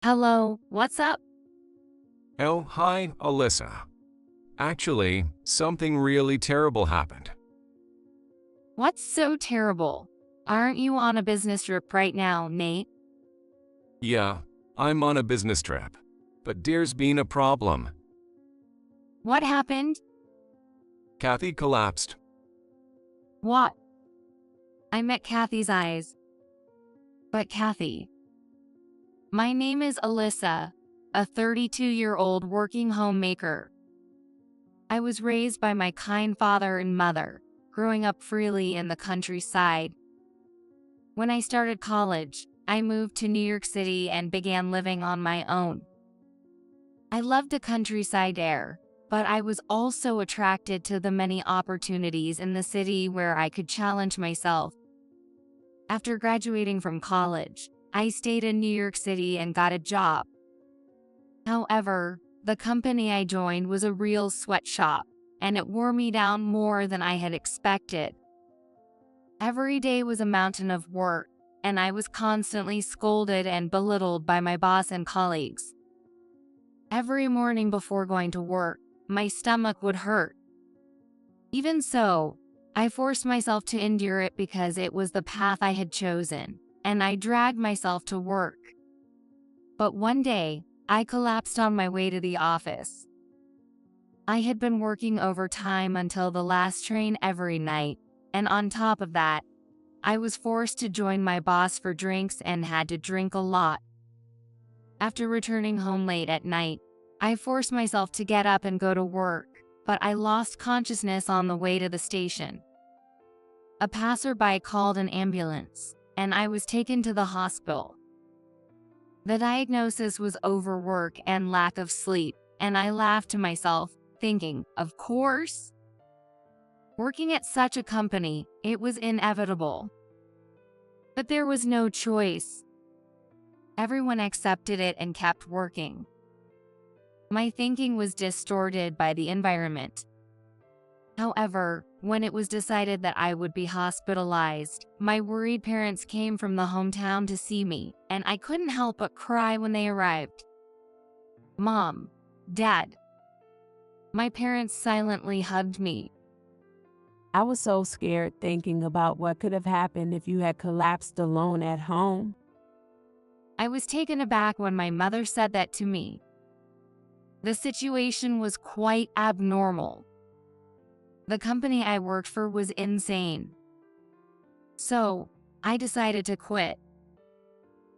Hello, what's up? Oh, hi, Alyssa. Actually, something really terrible happened. What's so terrible? Aren't you on a business trip right now, Nate? Yeah, I'm on a business trip. But there's been a problem. What happened? Kathy collapsed. What? I met Kathy's eyes. But Kathy. My name is Alyssa, a 32-year-old working homemaker. I was raised by my kind father and mother, growing up freely in the countryside. When I started college, I moved to New York City and began living on my own. I loved the countryside air, but I was also attracted to the many opportunities in the city where I could challenge myself. After graduating from college, I stayed in New York City and got a job. However, the company I joined was a real sweatshop, and it wore me down more than I had expected. Every day was a mountain of work, and I was constantly scolded and belittled by my boss and colleagues. Every morning before going to work, my stomach would hurt. Even so, I forced myself to endure it because it was the path I had chosen, and I dragged myself to work. But one day, I collapsed on my way to the office. I had been working overtime until the last train every night, and on top of that, I was forced to join my boss for drinks and had to drink a lot. After returning home late at night, I forced myself to get up and go to work, but I lost consciousness on the way to the station. A passerby called an ambulance, and I was taken to the hospital. The diagnosis was overwork and lack of sleep, and I laughed to myself, thinking, of course. Working at such a company, it was inevitable. But there was no choice. Everyone accepted it and kept working. My thinking was distorted by the environment. However, when it was decided that I would be hospitalized, my worried parents came from the hometown to see me, and I couldn't help but cry when they arrived. Mom, Dad. My parents silently hugged me. I was so scared thinking about what could have happened if you had collapsed alone at home. I was taken aback when my mother said that to me. The situation was quite abnormal. The company I worked for was insane. So, I decided to quit.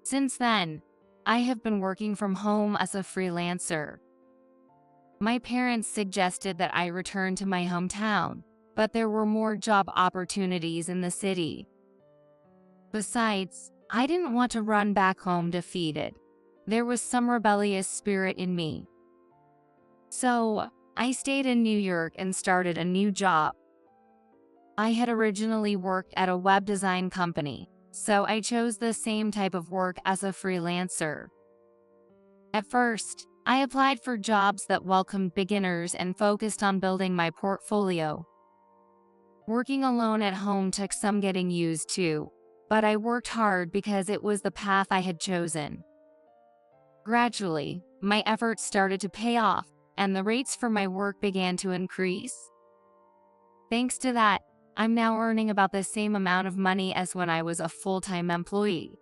Since then, I have been working from home as a freelancer. My parents suggested that I return to my hometown, but there were more job opportunities in the city. Besides, I didn't want to run back home defeated. There was some rebellious spirit in me. So, I stayed in New York and started a new job. I had originally worked at a web design company, so I chose the same type of work as a freelancer. At first, I applied for jobs that welcomed beginners and focused on building my portfolio. Working alone at home took some getting used to, but I worked hard because it was the path I had chosen. Gradually, my efforts started to pay off, and the rates for my work began to increase. Thanks to that, I'm now earning about the same amount of money as when I was a full-time employee.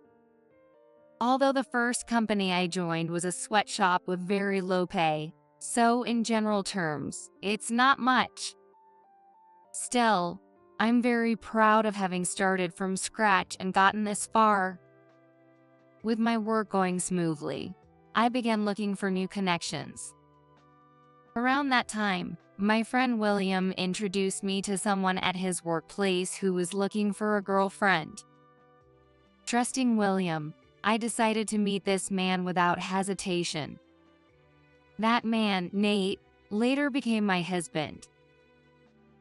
Although the first company I joined was a sweatshop with very low pay, so in general terms, it's not much. Still, I'm very proud of having started from scratch and gotten this far. With my work going smoothly, I began looking for new connections. Around that time, my friend William introduced me to someone at his workplace who was looking for a girlfriend. Trusting William, I decided to meet this man without hesitation. That man, Nate, later became my husband.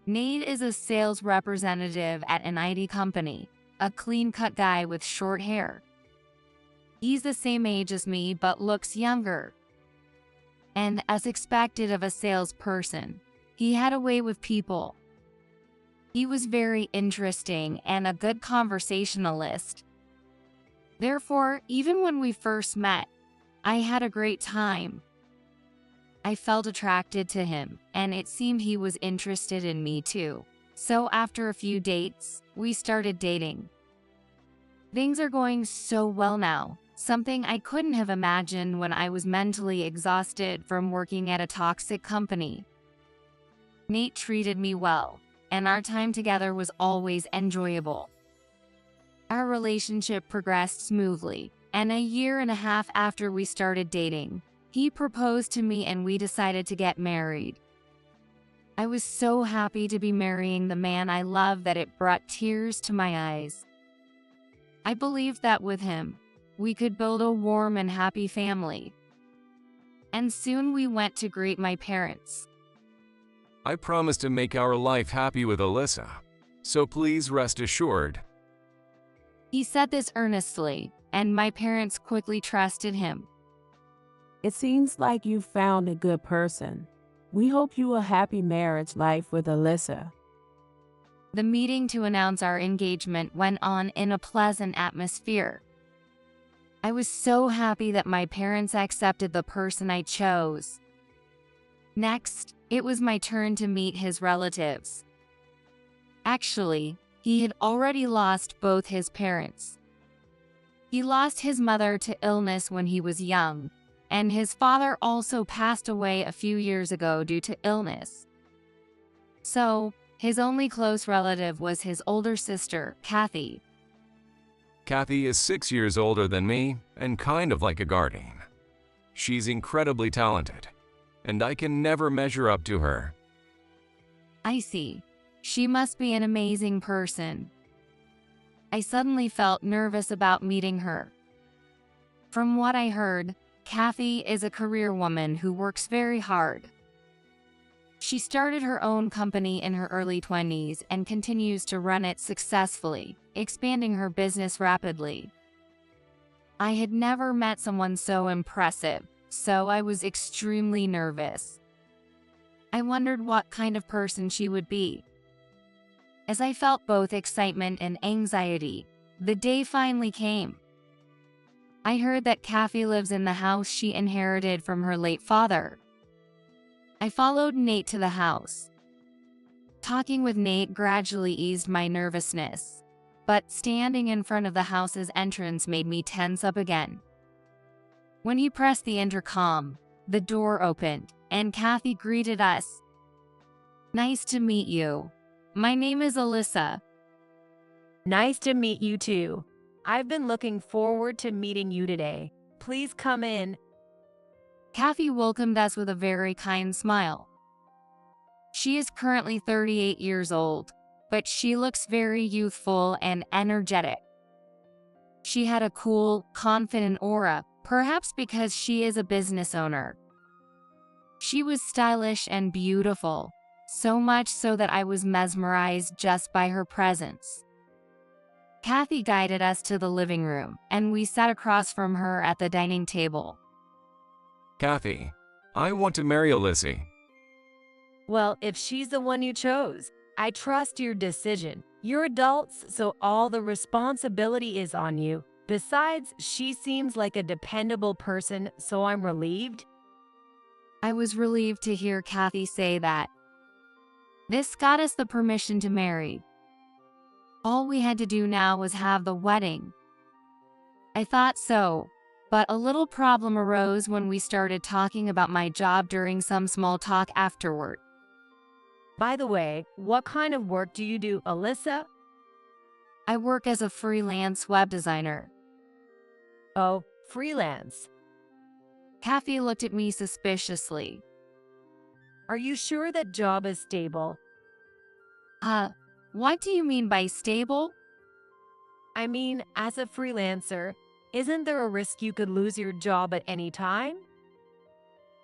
Nate is a sales representative at an IT company, a clean-cut guy with short hair. He's the same age as me but looks younger. And as expected of a salesperson, he had a way with people. He was very interesting and a good conversationalist. Therefore, even when we first met, I had a great time. I felt attracted to him, and it seemed he was interested in me too. So after a few dates, we started dating. Things are going so well now, something I couldn't have imagined when I was mentally exhausted from working at a toxic company. Nate treated me well, and our time together was always enjoyable. Our relationship progressed smoothly, and a year and a half after we started dating, he proposed to me and we decided to get married. I was so happy to be marrying the man I love that it brought tears to my eyes. I believed that with him, we could build a warm and happy family. And soon we went to greet my parents. I promise to make our life happy with Alyssa, so please rest assured. He said this earnestly, and my parents quickly trusted him. It seems like you found a good person. We hope you a happy marriage life with Alyssa. The meeting to announce our engagement went on in a pleasant atmosphere. I was so happy that my parents accepted the person I chose. Next, it was my turn to meet his relatives. Actually, he had already lost both his parents. He lost his mother to illness when he was young, and his father also passed away a few years ago due to illness. So, his only close relative was his older sister, Kathy. Kathy is 6 years older than me and kind of like a guardian. She's incredibly talented, and I can never measure up to her. I see. She must be an amazing person. I suddenly felt nervous about meeting her. From what I heard, Kathy is a career woman who works very hard. She started her own company in her early 20s and continues to run it successfully, expanding her business rapidly. I had never met someone so impressive, so I was extremely nervous. I wondered what kind of person she would be. As I felt both excitement and anxiety, the day finally came. I heard that Kathy lives in the house she inherited from her late father. I followed Nate to the house. Talking with Nate gradually eased my nervousness, but standing in front of the house's entrance made me tense up again. When he pressed the intercom, the door opened, and Kathy greeted us. "Nice to meet you. My name is Alyssa." Nice to meet you too. I've been looking forward to meeting you today. Please come in. Kathy welcomed us with a very kind smile. She is currently 38 years old, but she looks very youthful and energetic. She had a cool, confident aura, perhaps because she is a business owner. She was stylish and beautiful, so much so that I was mesmerized just by her presence. Kathy guided us to the living room, and we sat across from her at the dining table. Kathy, I want to marry Alyssa. Well, if she's the one you chose, I trust your decision. You're adults, so all the responsibility is on you. Besides, she seems like a dependable person, so I'm relieved. I was relieved to hear Kathy say that. This got us the permission to marry. All we had to do now was have the wedding. I thought so, but a little problem arose when we started talking about my job during some small talk afterward. By the way, what kind of work do you do, Alyssa? I work as a freelance web designer. Oh, freelance. Kathy looked at me suspiciously. Are you sure that job is stable? What do you mean by stable? I mean, as a freelancer, isn't there a risk you could lose your job at any time?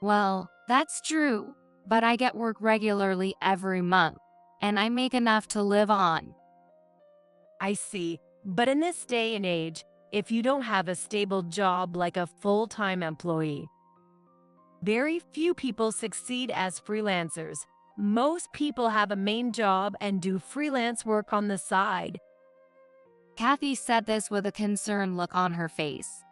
Well, that's true, but I get work regularly every month, and I make enough to live on. I see. But in this day and age, if you don't have a stable job like a full-time employee, very few people succeed as freelancers. Most people have a main job and do freelance work on the side. Kathy said this with a concerned look on her face.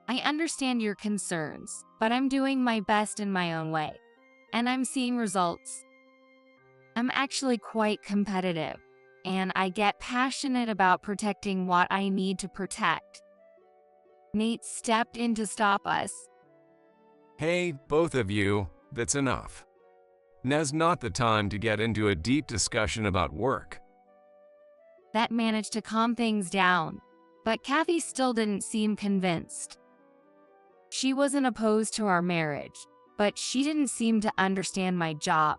I understand your concerns, but I'm doing my best in my own way, and I'm seeing results. I'm actually quite competitive, and I get passionate about protecting what I need to protect. Nate stepped in to stop us. Hey, both of you, that's enough. Now's not the time to get into a deep discussion about work. That managed to calm things down, but Kathy still didn't seem convinced. She wasn't opposed to our marriage, but she didn't seem to understand my job.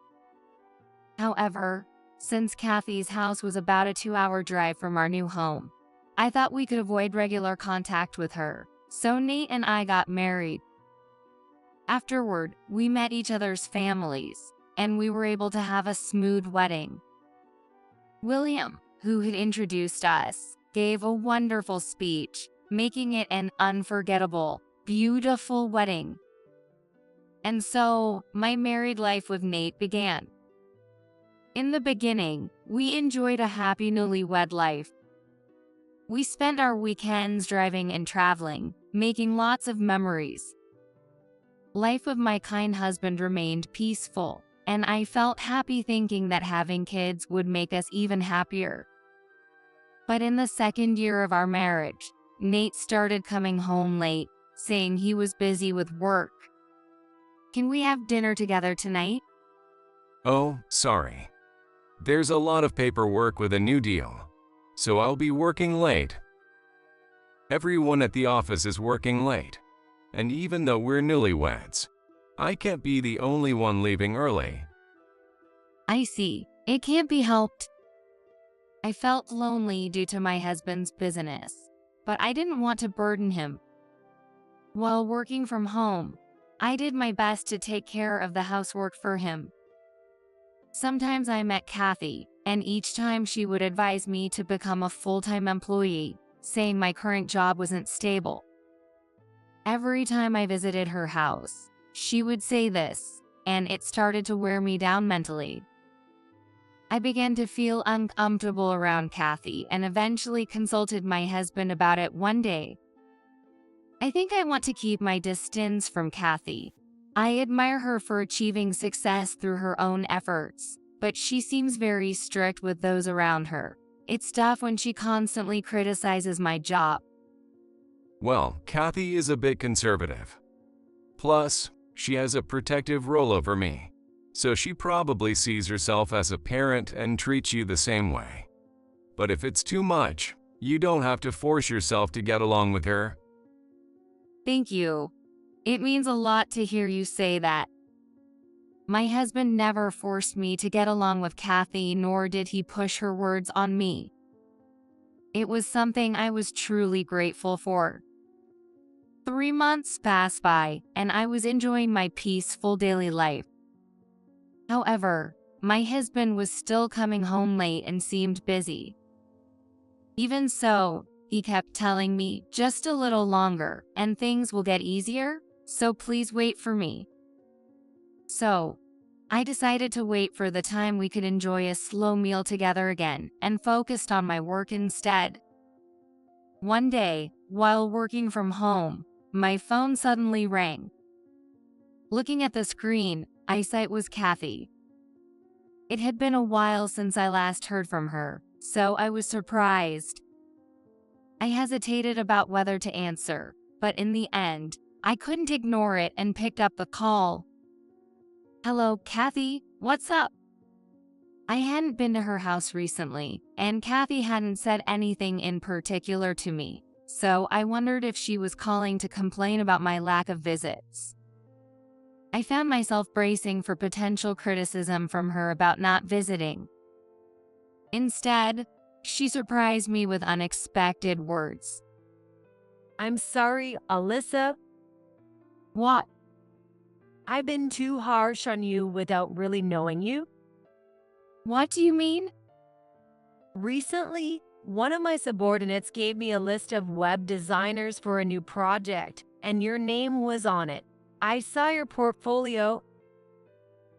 However, since Kathy's house was about a 2-hour drive from our new home, I thought we could avoid regular contact with her, so Nate and I got married. Afterward, we met each other's families, and we were able to have a smooth wedding. William, who had introduced us, gave a wonderful speech, making it an unforgettable, beautiful wedding. And so, my married life with Nate began. In the beginning, we enjoyed a happy newlywed life. We spent our weekends driving and traveling, making lots of memories. Life with my kind husband remained peaceful, and I felt happy thinking that having kids would make us even happier. But in the second year of our marriage, Nate started coming home late, saying he was busy with work. Can we have dinner together tonight? Oh, sorry. There's a lot of paperwork with a new deal, so I'll be working late. Everyone at the office is working late, and even though we're newlyweds, I can't be the only one leaving early. I see. It can't be helped. I felt lonely due to my husband's business, but I didn't want to burden him. While working from home, I did my best to take care of the housework for him. Sometimes I met Kathy, and each time she would advise me to become a full-time employee, saying my current job wasn't stable. Every time I visited her house, she would say this, and it started to wear me down mentally. I began to feel uncomfortable around Kathy and eventually consulted my husband about it one day. I think I want to keep my distance from Kathy. I admire her for achieving success through her own efforts, but she seems very strict with those around her. It's tough when she constantly criticizes my job. Well, Kathy is a bit conservative. Plus, she has a protective role over me, so she probably sees herself as a parent and treats you the same way. But if it's too much, you don't have to force yourself to get along with her. Thank you. It means a lot to hear you say that. My husband never forced me to get along with Kathy, nor did he push her words on me. It was something I was truly grateful for. 3 months passed by, and I was enjoying my peaceful daily life. However, my husband was still coming home late and seemed busy. Even so, he kept telling me just a little longer and things will get easier, so please wait for me. So, I decided to wait for the time we could enjoy a slow meal together again and focused on my work instead. One day, while working from home, my phone suddenly rang. Looking at the screen, I saw it was Kathy. It had been a while since I last heard from her, so I was surprised. I hesitated about whether to answer, but in the end, I couldn't ignore it and picked up the call. Hello, Kathy, what's up? I hadn't been to her house recently, and Kathy hadn't said anything in particular to me, so I wondered if she was calling to complain about my lack of visits. I found myself bracing for potential criticism from her about not visiting. Instead, she surprised me with unexpected words. I'm sorry, Alyssa. What? I've been too harsh on you without really knowing you. What do you mean? Recently, one of my subordinates gave me a list of web designers for a new project, and your name was on it. I saw your portfolio.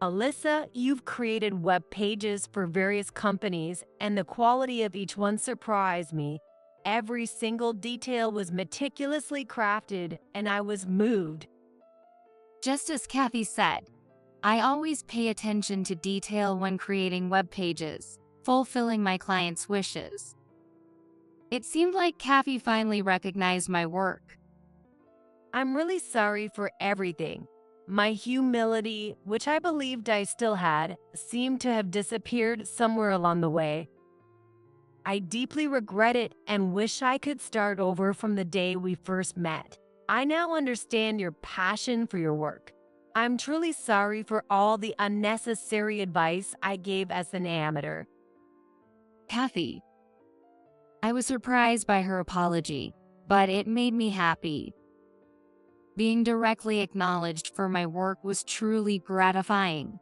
Alyssa, you've created web pages for various companies, and the quality of each one surprised me. Every single detail was meticulously crafted, and I was moved. Just as Kathy said, I always pay attention to detail when creating web pages, fulfilling my clients' wishes. It seemed like Kathy finally recognized my work. I'm really sorry for everything. My humility, which I believed I still had, seemed to have disappeared somewhere along the way. I deeply regret it and wish I could start over from the day we first met. I now understand your passion for your work. I'm truly sorry for all the unnecessary advice I gave as an amateur. Kathy. I was surprised by her apology, but it made me happy. Being directly acknowledged for my work was truly gratifying.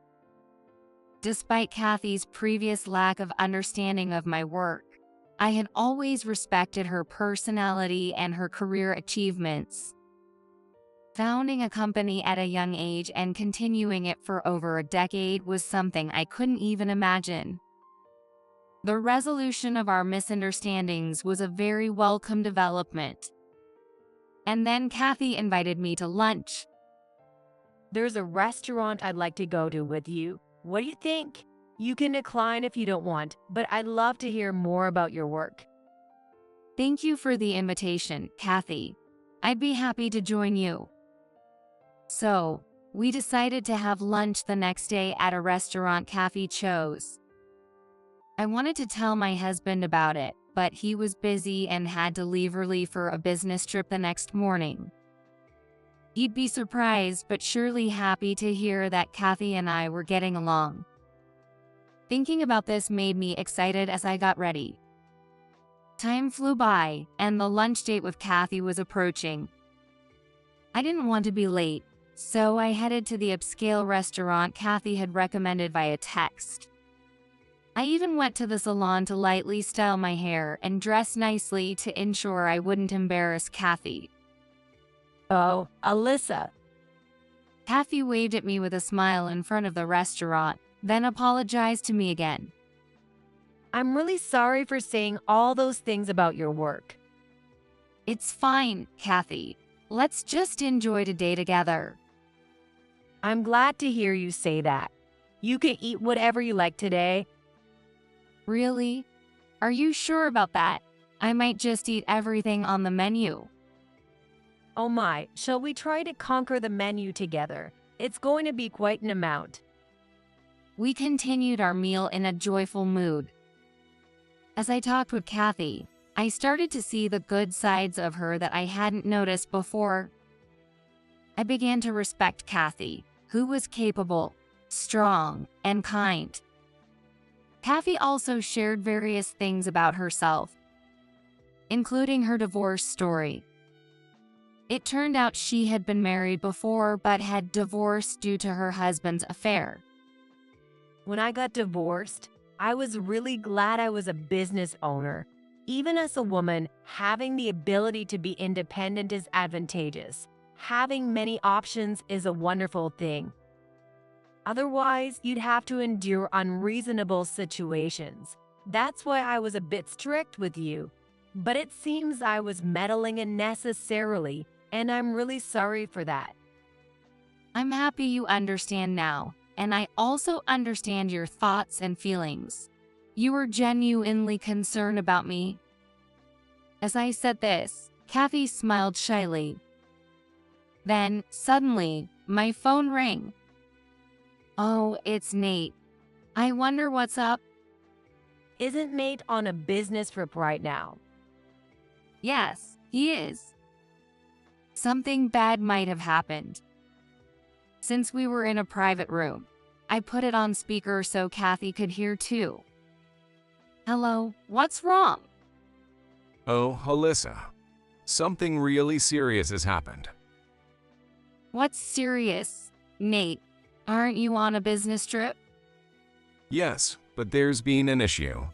Despite Kathy's previous lack of understanding of my work, I had always respected her personality and her career achievements. Founding a company at a young age and continuing it for over a decade was something I couldn't even imagine. The resolution of our misunderstandings was a very welcome development. And then Kathy invited me to lunch. There's a restaurant I'd like to go to with you. What do you think? You can decline if you don't want, but I'd love to hear more about your work. Thank you for the invitation, Kathy. I'd be happy to join you. So, we decided to have lunch the next day at a restaurant Kathy chose. I wanted to tell my husband about it, but he was busy and had to leave early for a business trip the next morning. He'd be surprised but surely happy to hear that Kathy and I were getting along. Thinking about this made me excited as I got ready. Time flew by, and the lunch date with Kathy was approaching. I didn't want to be late, so I headed to the upscale restaurant Kathy had recommended via text. I even went to the salon to lightly style my hair and dress nicely to ensure I wouldn't embarrass Kathy. Oh, Alyssa. Kathy waved at me with a smile in front of the restaurant, then apologized to me again. I'm really sorry for saying all those things about your work. It's fine, Kathy. Let's just enjoy today together. I'm glad to hear you say that. You can eat whatever you like today. Really? Are you sure about that? I might just eat everything on the menu. Oh my, shall we try to conquer the menu together? It's going to be quite an amount. We continued our meal in a joyful mood. As I talked with Kathy, I started to see the good sides of her that I hadn't noticed before. I began to respect Kathy, who was capable, strong, and kind. Kathy also shared various things about herself, including her divorce story. It turned out she had been married before but had divorced due to her husband's affair. When I got divorced, I was really glad I was a business owner. Even as a woman, having the ability to be independent is advantageous. Having many options is a wonderful thing. Otherwise, you'd have to endure unreasonable situations. That's why I was a bit strict with you. But it seems I was meddling unnecessarily, and I'm really sorry for that. I'm happy you understand now, and I also understand your thoughts and feelings. You were genuinely concerned about me. As I said this, Kathy smiled shyly. Then, suddenly, my phone rang. Oh, it's Nate. I wonder what's up. Isn't Nate on a business trip right now? Yes, he is. Something bad might have happened. Since we were in a private room, I put it on speaker so Kathy could hear too. Hello, what's wrong? Oh, Alyssa. Something really serious has happened. What's serious? Nate, aren't you on a business trip? Yes, but there's been an issue.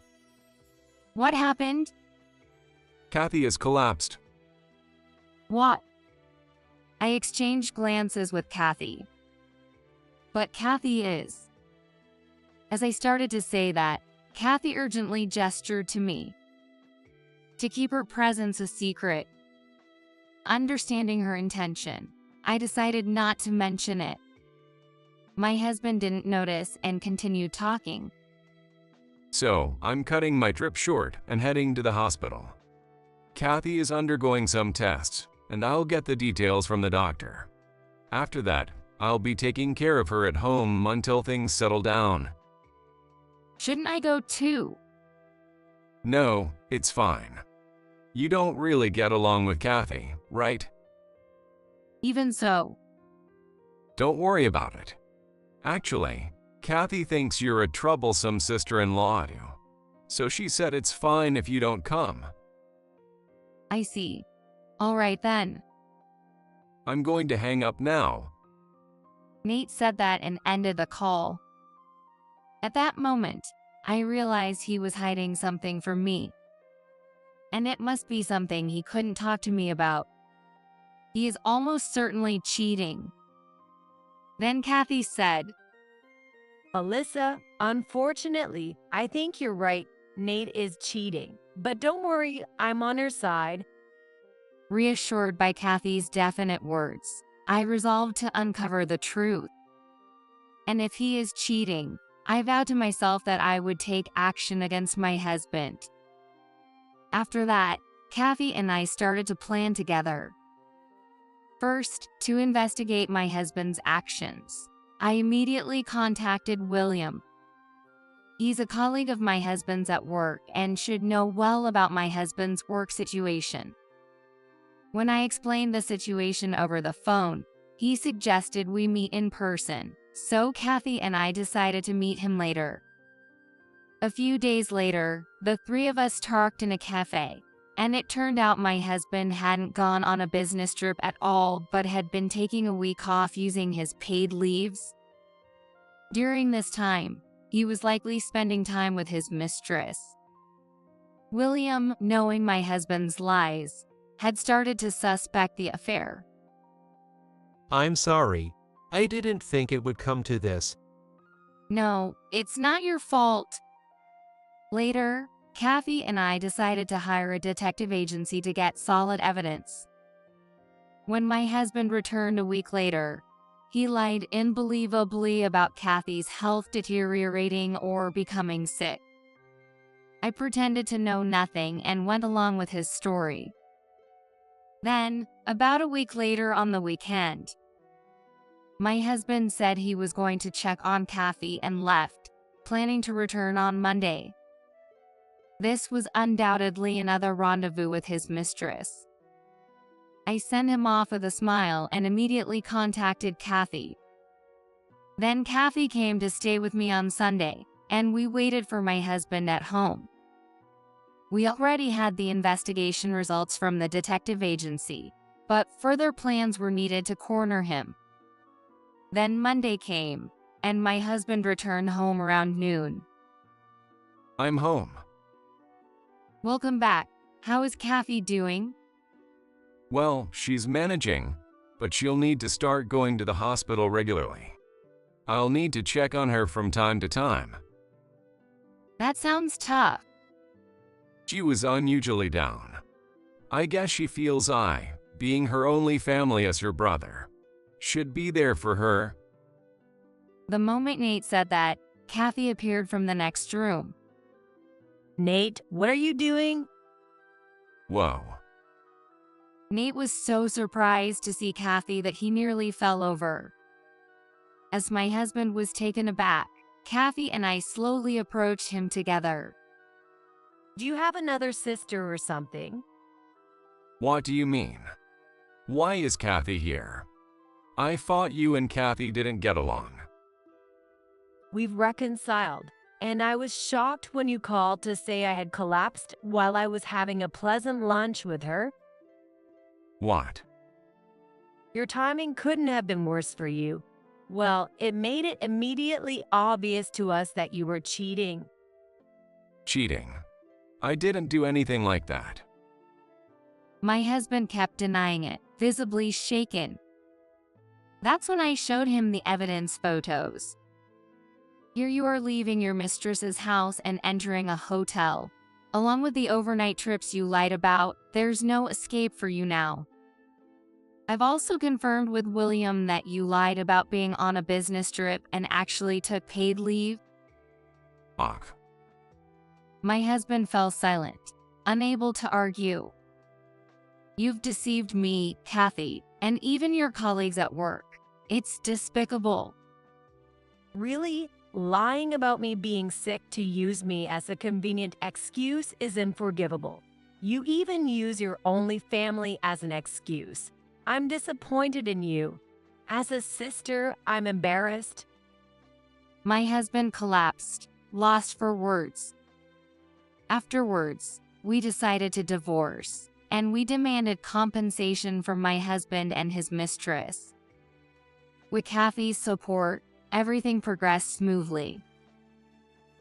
What happened? Kathy has collapsed. What? I exchanged glances with Kathy. But Kathy is. As I started to say that, Kathy urgently gestured to me. to keep her presence a secret. Understanding her intention, I decided not to mention it. My husband didn't notice and continued talking. So, I'm cutting my trip short and heading to the hospital. Kathy is undergoing some tests, and I'll get the details from the doctor. After that, I'll be taking care of her at home until things settle down. Shouldn't I go too? No, it's fine. You don't really get along with Kathy, right? Even so, Don't worry about it. Actually, Kathy thinks you're a troublesome sister-in-law too, so she said it's fine if you don't come. I see. All right then. I'm going to hang up now. Nate said that and ended the call. At that moment, I realized he was hiding something from me. And it must be something he couldn't talk to me about. He is almost certainly cheating. Then Kathy said, Alyssa, unfortunately, I think you're right. Nate is cheating. But don't worry, I'm on her side. reassured by Kathy's definite words, I resolved to uncover the truth. And if he is cheating, I vowed to myself that I would take action against my husband. After that, Kathy and I started to plan together. First, to investigate my husband's actions, I immediately contacted William. He's a colleague of my husband's at work and should know well about my husband's work situation. When I explained the situation over the phone, he suggested we meet in person, so Kathy and I decided to meet him later. A few days later, the three of us talked in a cafe, and it turned out my husband hadn't gone on a business trip at all but had been taking a week off using his paid leaves. During this time, he was likely spending time with his mistress. William, knowing my husband's lies, had started to suspect the affair. I'm sorry. I didn't think it would come to this. No, it's not your fault. Later, Kathy and I decided to hire a detective agency to get solid evidence. When my husband returned a week later, he lied unbelievably about Kathy's health deteriorating or becoming sick. I pretended to know nothing and went along with his story. Then, about a week later on the weekend, my husband said he was going to check on Kathy and left, planning to return on Monday. This was undoubtedly another rendezvous with his mistress. I sent him off with a smile and immediately contacted Kathy. Then Kathy came to stay with me on Sunday, and we waited for my husband at home. We already had the investigation results from the detective agency, but further plans were needed to corner him. Then Monday came, and my husband returned home around noon. I'm home. Welcome back. How is Kathy doing? Well, she's managing, but she'll need to start going to the hospital regularly. I'll need to check on her from time to time. That sounds tough. She was unusually down. I guess she feels I, being her only family as her brother, should be there for her. The moment Nate said that, Kathy appeared from the next room. Nate, what are you doing? Whoa. Nate was so surprised to see Kathy that he nearly fell over. As my husband was taken aback, Kathy and I slowly approached him together. Do you have another sister or something? What do you mean? Why is Kathy here? I thought you and Kathy didn't get along. We've reconciled, and I was shocked when you called to say I had collapsed while I was having a pleasant lunch with her. What? Your timing couldn't have been worse for you. Well, it made it immediately obvious to us that you were cheating. Cheating. I didn't do anything like that. My husband kept denying it, visibly shaken. That's when I showed him the evidence photos. Here you are leaving your mistress's house and entering a hotel, Along with the overnight trips you lied about, there's no escape for you now. I've also confirmed with William that you lied about being on a business trip and actually took paid leave. Ugh. My husband fell silent, unable to argue. You've deceived me, Kathy, and even your colleagues at work. It's despicable. Really? Lying about me being sick to use me as a convenient excuse is unforgivable. You even use your only family as an excuse. I'm disappointed in you. As a sister, I'm embarrassed. My husband collapsed, lost for words. Afterwards, we decided to divorce, and we demanded compensation from my husband and his mistress. With Kathy's support, everything progressed smoothly.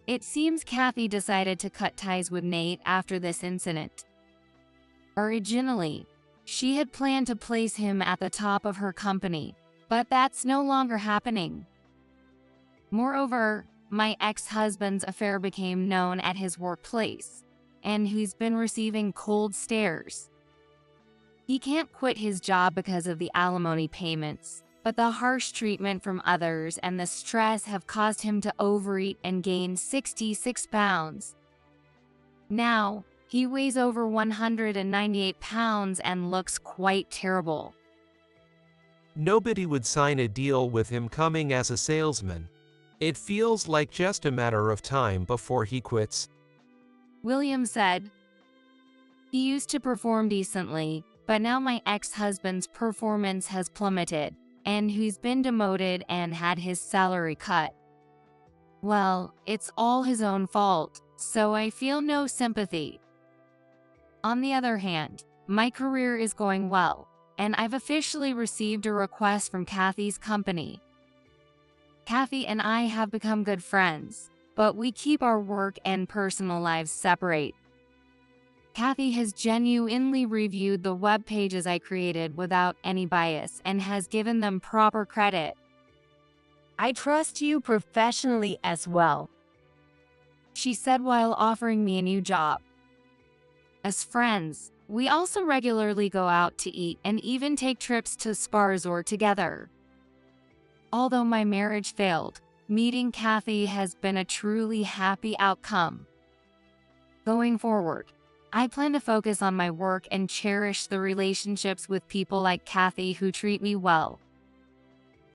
It seems Kathy decided to cut ties with Nate after this incident. Originally, she had planned to place him at the top of her company, but that's no longer happening. Moreover, my ex-husband's affair became known at his workplace, and he's been receiving cold stares. He can't quit his job because of the alimony payments, but the harsh treatment from others and the stress have caused him to overeat and gain 66 pounds. Now, he weighs over 198 pounds and looks quite terrible. Nobody would sign a deal with him coming as a salesman. It feels like just a matter of time before he quits. William said, he used to perform decently, but now my ex-husband's performance has plummeted, and he's been demoted and had his salary cut. Well, it's all his own fault, so I feel no sympathy. On the other hand, my career is going well, and I've officially received a request from Kathy's company. Kathy and I have become good friends, but we keep our work and personal lives separate. Kathy has genuinely reviewed the web pages I created without any bias and has given them proper credit. I trust you professionally as well, she said while offering me a new job. As friends, we also regularly go out to eat and even take trips to spa resort together. Although my marriage failed, meeting Kathy has been a truly happy outcome. Going forward, I plan to focus on my work and cherish the relationships with people like Kathy who treat me well,